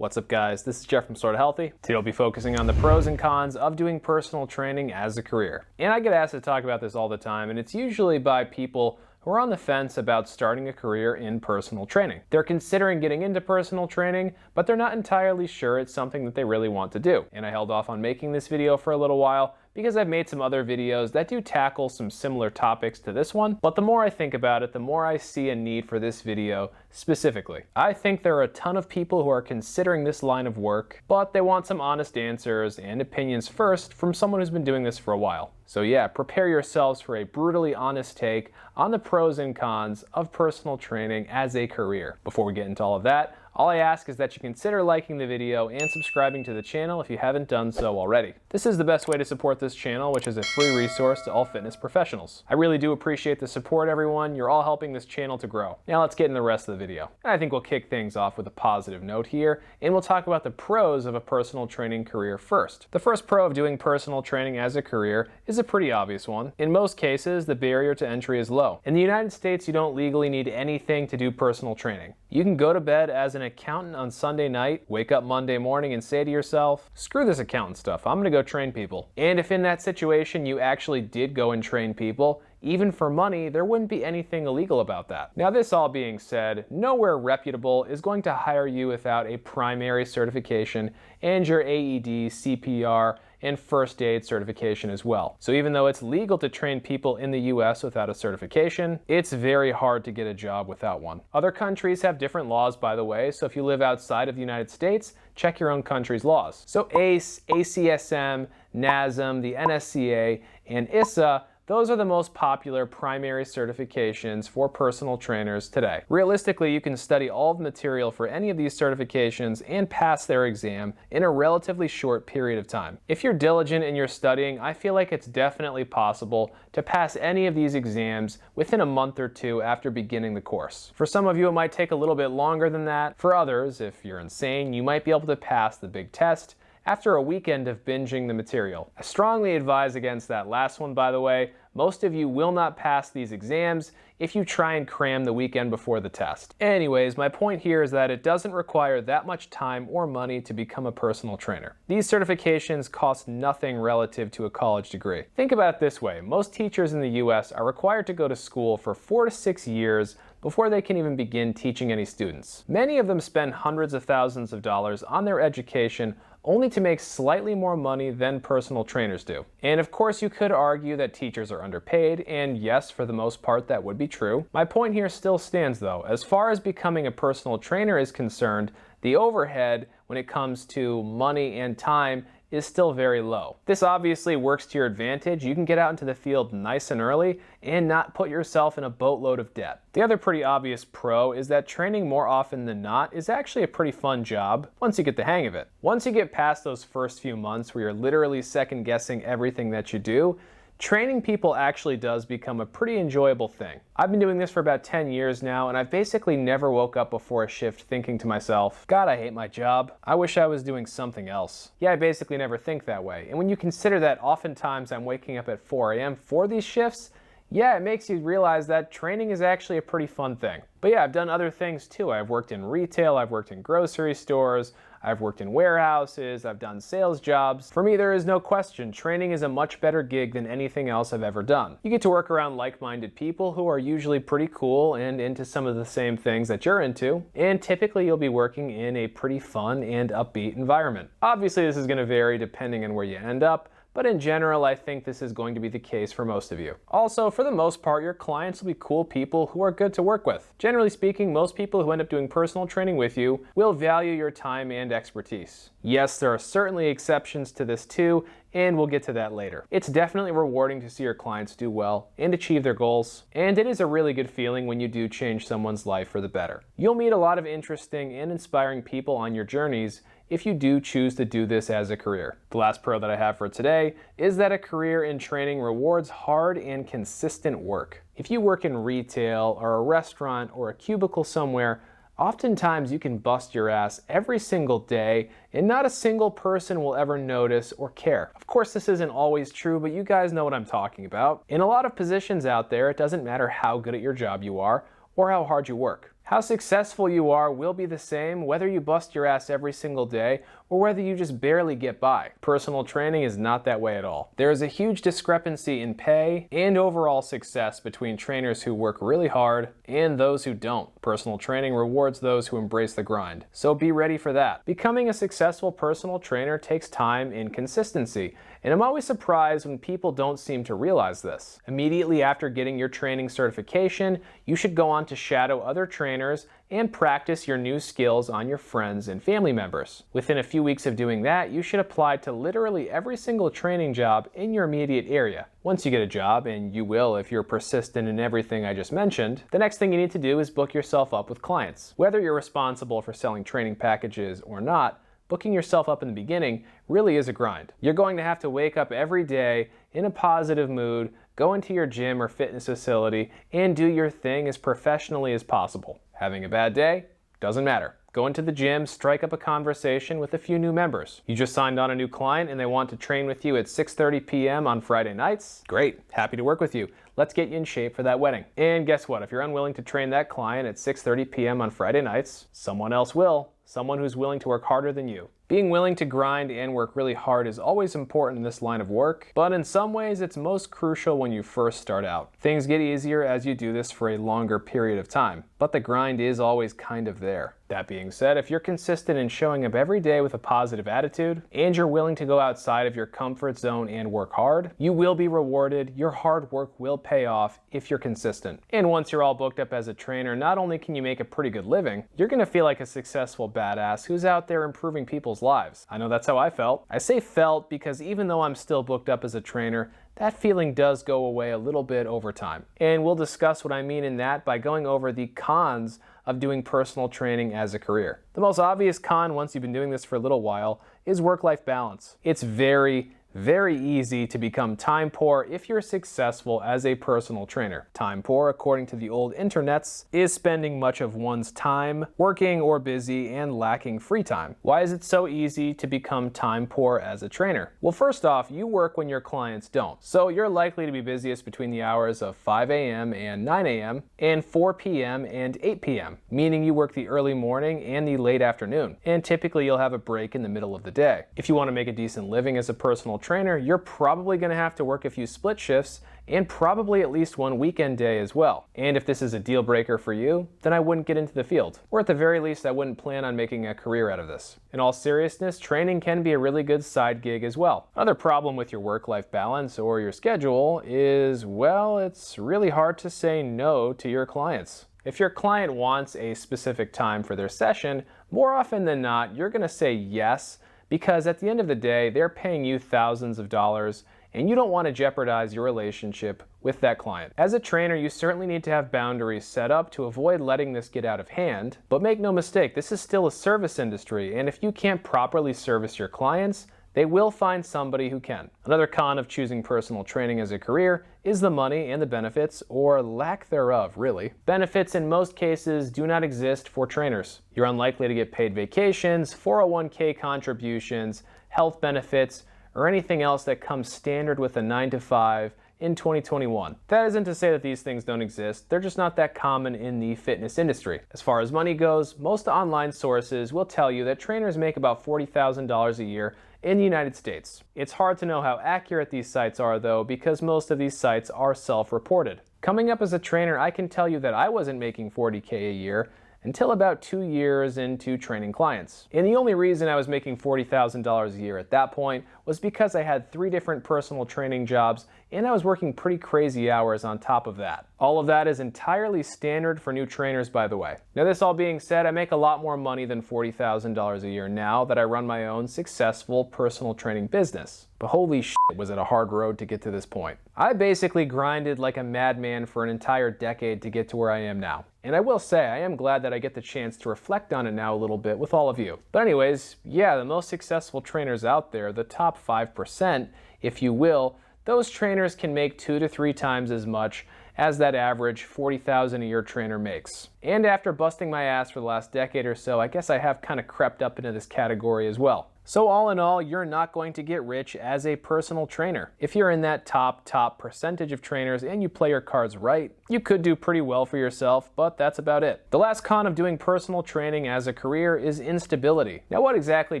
What's up guys, this is Jeff from Sorta Healthy. Today I'll be focusing on the pros and cons of doing personal training as a career. And I get asked to talk about this all the time, and it's usually by people who are on the fence about starting a career in personal training. They're considering getting into personal training, but they're not entirely sure it's something that they really want to do. And I held off on making this video for a little while because I've made some other videos that do tackle some similar topics to this one, but the more I think about it, the more I see a need for this video specifically. I think there are a ton of people who are considering this line of work, but they want some honest answers and opinions first from someone who's been doing this for a while. So yeah, prepare yourselves for a brutally honest take on the pros and cons of personal training as a career. Before we get into all of that, all I ask is that you consider liking the video and subscribing to the channel if you haven't done so already. This is the best way to support this channel, which is a free resource to all fitness professionals. I really do appreciate the support, everyone. You're all helping this channel to grow. Now let's get in the rest of the video. And I think we'll kick things off with a positive note here, and we'll talk about the pros of a personal training career first. The first pro of doing personal training as a career is a pretty obvious one. In most cases, the barrier to entry is low. In the United States, you don't legally need anything to do personal training. You can go to bed as an accountant on Sunday night, wake up Monday morning and say to yourself, screw this accountant stuff, I'm gonna go train people. And if in that situation you actually did go and train people, even for money, there wouldn't be anything illegal about that. Now this all being said, nowhere reputable is going to hire you without a primary certification and your AED, CPR, and first aid certification as well. So even though it's legal to train people in the US without a certification, it's very hard to get a job without one. Other countries have different laws, by the way, so if you live outside of the United States, check your own country's laws. So ACE, ACSM, NASM, the NSCA, and ISSA, those are the most popular primary certifications for personal trainers today. Realistically, you can study all the material for any of these certifications and pass their exam in a relatively short period of time. If you're diligent in your studying, I feel like it's definitely possible to pass any of these exams within a month or two after beginning the course. For some of you, it might take a little bit longer than that. For others, if you're insane, you might be able to pass the big test after a weekend of binging the material. I strongly advise against that last one, by the way. Most of you will not pass these exams if you try and cram the weekend before the test. Anyways, my point here is that it doesn't require that much time or money to become a personal trainer. These certifications cost nothing relative to a college degree. Think about it this way. Most teachers in the US are required to go to school for 4 to 6 years before they can even begin teaching any students. Many of them spend hundreds of thousands of dollars on their education only to make slightly more money than personal trainers do. And of course you could argue that teachers are underpaid, and yes, for the most part that would be true. My point here still stands though. As far as becoming a personal trainer is concerned, the overhead when it comes to money and time is still very low. This obviously works to your advantage. You can get out into the field nice and early and not put yourself in a boatload of debt. The other pretty obvious pro is that training more often than not is actually a pretty fun job once you get the hang of it. Once you get past those first few months where you're literally second guessing everything that you do, training people actually does become a pretty enjoyable thing. I've been doing this for about 10 years now, and I've basically never woke up before a shift thinking to myself, God, I hate my job. I wish I was doing something else. Yeah, I basically never think that way. And when you consider that oftentimes I'm waking up at 4 a.m. for these shifts, yeah, it makes you realize that training is actually a pretty fun thing. But yeah, I've done other things too. I've worked in retail, I've worked in grocery stores, I've worked in warehouses, I've done sales jobs. For me, there is no question, training is a much better gig than anything else I've ever done. You get to work around like-minded people who are usually pretty cool and into some of the same things that you're into, and typically you'll be working in a pretty fun and upbeat environment. Obviously, this is going to vary depending on where you end up, but in general, I think this is going to be the case for most of you. Also, for the most part, your clients will be cool people who are good to work with. Generally speaking, most people who end up doing personal training with you will value your time and expertise. Yes, there are certainly exceptions to this too, and we'll get to that later. It's definitely rewarding to see your clients do well and achieve their goals, and it is a really good feeling when you do change someone's life for the better. You'll meet a lot of interesting and inspiring people on your journeys if you do choose to do this as a career. The last pro that I have for today is that a career in training rewards hard and consistent work. If you work in retail or a restaurant or a cubicle somewhere, oftentimes you can bust your ass every single day and not a single person will ever notice or care. Of course, this isn't always true, but you guys know what I'm talking about. In a lot of positions out there, it doesn't matter how good at your job you are or how hard you work. How successful you are will be the same whether you bust your ass every single day or whether you just barely get by. Personal training is not that way at all. There is a huge discrepancy in pay and overall success between trainers who work really hard and those who don't. Personal training rewards those who embrace the grind, so be ready for that. Becoming a successful personal trainer takes time and consistency, and I'm always surprised when people don't seem to realize this. Immediately after getting your training certification, you should go on to shadow other trainers and practice your new skills on your friends and family members. Within a few weeks of doing that, you should apply to literally every single training job in your immediate area. Once you get a job, and you will if you're persistent in everything I just mentioned, the next thing you need to do is book yourself up with clients. Whether you're responsible for selling training packages or not, booking yourself up in the beginning really is a grind. You're going to have to wake up every day in a positive mood, go into your gym or fitness facility, and do your thing as professionally as possible. Having a bad day? Doesn't matter. Go into the gym, strike up a conversation with a few new members. You just signed on a new client and they want to train with you at 6:30 p.m. on Friday nights? Great, happy to work with you. Let's get you in shape for that wedding. And guess what? If you're unwilling to train that client at 6:30 p.m. on Friday nights, someone else will. Someone who's willing to work harder than you. Being willing to grind and work really hard is always important in this line of work, but in some ways it's most crucial when you first start out. Things get easier as you do this for a longer period of time, but the grind is always kind of there. That being said, if you're consistent in showing up every day with a positive attitude, and you're willing to go outside of your comfort zone and work hard, you will be rewarded. Your hard work will pay off if you're consistent. And once you're all booked up as a trainer, not only can you make a pretty good living, you're gonna feel like a successful badass who's out there improving people's lives. I know that's how I felt. I say felt because even though I'm still booked up as a trainer, that feeling does go away a little bit over time. And we'll discuss what I mean in that by going over the cons of doing personal training as a career. The most obvious con, once you've been doing this for a little while, is work-life balance. It's very easy to become time poor if you're successful as a personal trainer. Time poor, according to the old internets, is spending much of one's time working or busy and lacking free time. Why is it so easy to become time poor as a trainer? Well, first off, you work when your clients don't. So you're likely to be busiest between the hours of 5 a.m. and 9 a.m. and 4 p.m. and 8 p.m., meaning you work the early morning and the late afternoon. And typically you'll have a break in the middle of the day. If you want to make a decent living as a personal trainer, you're probably going to have to work a few split shifts and probably at least one weekend day as well. And if this is a deal breaker for you, then I wouldn't get into the field. Or at the very least, I wouldn't plan on making a career out of this. In all seriousness, training can be a really good side gig as well. Another problem with your work-life balance or your schedule is, well, it's really hard to say no to your clients. If your client wants a specific time for their session, more often than not, you're going to say yes, because at the end of the day, they're paying you thousands of dollars and you don't want to jeopardize your relationship with that client. As a trainer, you certainly need to have boundaries set up to avoid letting this get out of hand, but make no mistake, this is still a service industry, and if you can't properly service your clients, they will find somebody who can. Another con of choosing personal training as a career is the money and the benefits, or lack thereof, really. Benefits in most cases do not exist for trainers. You're unlikely to get paid vacations, 401k contributions, health benefits, or anything else that comes standard with a 9-to-5 in 2021. That isn't to say that these things don't exist, they're just not that common in the fitness industry. As far as money goes, most online sources will tell you that trainers make about $40,000 a year in the United States. It's hard to know how accurate these sites are though, because most of these sites are self-reported. Coming up as a trainer, I can tell you that I wasn't making $40K a year until about 2 years into training clients. And the only reason I was making $40,000 a year at that point was because I had 3 different personal training jobs and I was working pretty crazy hours on top of that. All of that is entirely standard for new trainers, by the way. Now, this all being said, I make a lot more money than $40,000 a year now that I run my own successful personal training business. But holy shit, was it a hard road to get to this point. I basically grinded like a madman for an entire decade to get to where I am now. And I will say, I am glad that I get the chance to reflect on it now a little bit with all of you. But anyways, yeah, the most successful trainers out there, the top 5%, if you will, those trainers can make 2 to 3 times as much as that average $40,000 a year trainer makes. And after busting my ass for the last decade or so, I guess I have kind of crept up into this category as well. So all in all, you're not going to get rich as a personal trainer. If you're in that top percentage of trainers and you play your cards right, you could do pretty well for yourself, but that's about it. The last con of doing personal training as a career is instability. Now, what exactly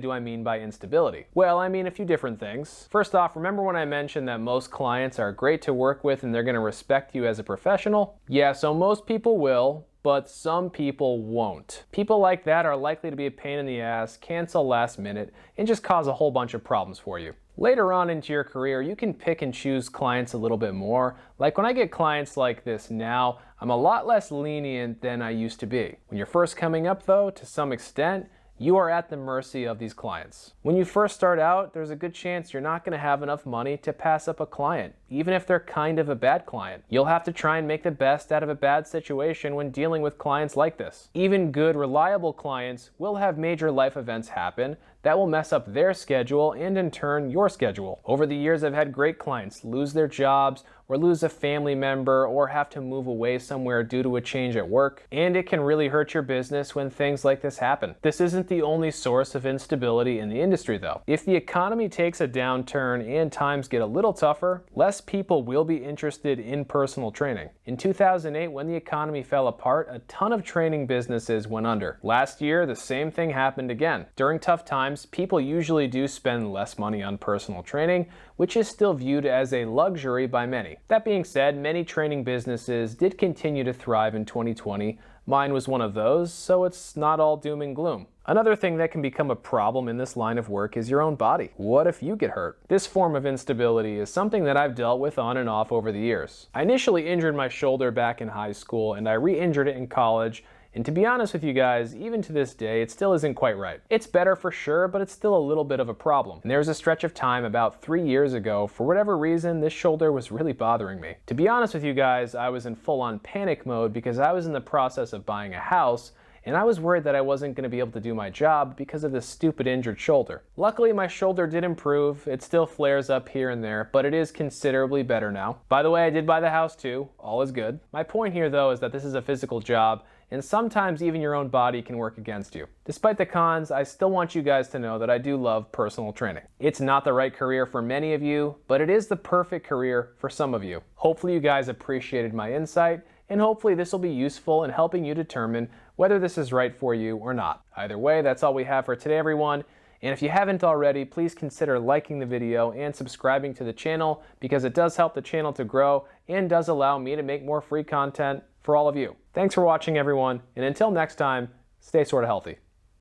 do I mean by instability? Well, I mean a few different things. First off, remember when I mentioned that most clients are great to work with and they're going to respect you as a professional? Yeah, so most people will, but some people won't. People like that are likely to be a pain in the ass, cancel last minute, and just cause a whole bunch of problems for you. Later on into your career, you can pick and choose clients a little bit more. Like when I get clients like this now, I'm a lot less lenient than I used to be. When you're first coming up though, to some extent, you are at the mercy of these clients. When you first start out, there's a good chance you're not going to have enough money to pass up a client, even if they're kind of a bad client. You'll have to try and make the best out of a bad situation when dealing with clients like this. Even good, reliable clients will have major life events happen that will mess up their schedule and in turn your schedule. Over the years, I've had great clients lose their jobs or lose a family member or have to move away somewhere due to a change at work, and it can really hurt your business when things like this happen. This isn't the only source of instability in the industry though. If the economy takes a downturn and times get a little tougher, less people will be interested in personal training. In 2008, when the economy fell apart, a ton of training businesses went under. Last year, the same thing happened again. During tough times, people usually do spend less money on personal training, which is still viewed as a luxury by many. That being said, many training businesses did continue to thrive in 2020. Mine was one of those, so it's not all doom and gloom. Another thing that can become a problem in this line of work is your own body. What if you get hurt? This form of instability is something that I've dealt with on and off over the years. I initially injured my shoulder back in high school, and I re-injured it in college. And to be honest with you guys, even to this day, it still isn't quite right. It's better for sure, but it's still a little bit of a problem. And there was a stretch of time about 3 years ago, for whatever reason, this shoulder was really bothering me. To be honest with you guys, I was in full-on panic mode because I was in the process of buying a house, and I was worried that I wasn't going to be able to do my job because of this stupid injured shoulder. Luckily, my shoulder did improve. It still flares up here and there, but it is considerably better now. By the way, I did buy the house too. All is good. My point here though is that this is a physical job, and sometimes even your own body can work against you. Despite the cons, I still want you guys to know that I do love personal training. It's not the right career for many of you, but it is the perfect career for some of you. Hopefully you guys appreciated my insight, and hopefully this will be useful in helping you determine whether this is right for you or not. Either way, that's all we have for today, everyone. And if you haven't already, please consider liking the video and subscribing to the channel because it does help the channel to grow and does allow me to make more free content for all of you. Thanks for watching, everyone, and until next time, stay sorta healthy.